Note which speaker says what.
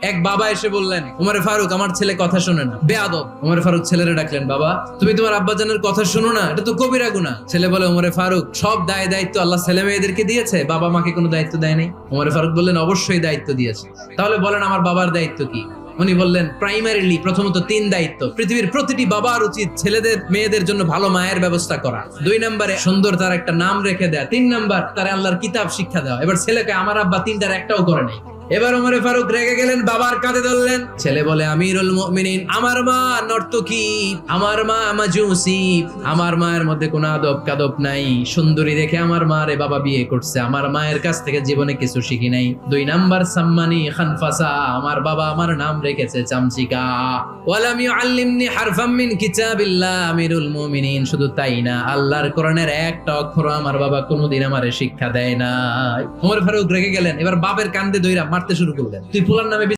Speaker 1: এক বাবা এসে বললেন, ওমরে ফারুক আমার ছেলে কথা শোনে না, বেয়াদব। ওমরে ফারুক ছেলেরে ডাকলেন, বাবা তুমি তোমার আব্বাজানের কথা শোনো না, এটা তো কবিরা গুনাহ। ছেলে বলে, ওমরে ফারুক সব দায়িত্ব আল্লাহ ছেলে মেয়েদেরকে দিয়েছে, বাবা মাকে কোনো দায়িত্ব দেয় নাই। ওমরে ফারুক বললেন, অবশ্যই দায়িত্ব দিয়েছে। তাহলে বলেন আমার বাবার দায়িত্ব কি? উনি বললেন, প্রাইমারিলি প্রথমত 3 দায়িত্ব। পৃথিবীর প্রতিটি বাবার উচিত ছেলেদের মেয়েদের জন্য ভালো মায়ের ব্যবস্থা করা। 2 নম্বরে সুন্দর তার একটা নাম রেখে দেয়া। 3 নাম্বার তার আল্লাহর কিতাব শিক্ষা দেওয়া। এবার ছেলেকে আমার আব্বা 3টার একটাও করে নাই। এবার ওমরে ফারুক রেগে গেলেন, বাবার কাঁধে ধরলেন। ছেলে বলে, আমিরুল মুমিনিন, আমার মা নর্তকী, আমার মা মাজুসি, আমার মায়ের মধ্যে কোনো আদব কাদব নাই, সুন্দরী দেখে আমার মা রে বাবা বিয়ে করছে, আমার মায়ের কাছ থেকে জীবনে কিছু শিখি নাই। 2 নাম্বার সাম্মানি খানফাসা, আমার বাবা আমার নাম রেখেছে চামচিকা। ওয়ালাম ইউআল্লিমনি হারফাম মিন কিতাবিল্লাহ, আমিরুল মুমিনিন, শুধু তাই না, আল্লাহর কোরআনের একটা অক্ষর আমার বাবা কোনোদিন আমারে শিক্ষা দেয় না। ওমর ফারুক রেগে গেলেন, এবার বাপের কান্দে ধইরা মারতে শুরু করলেন। তুই ফুলার নামে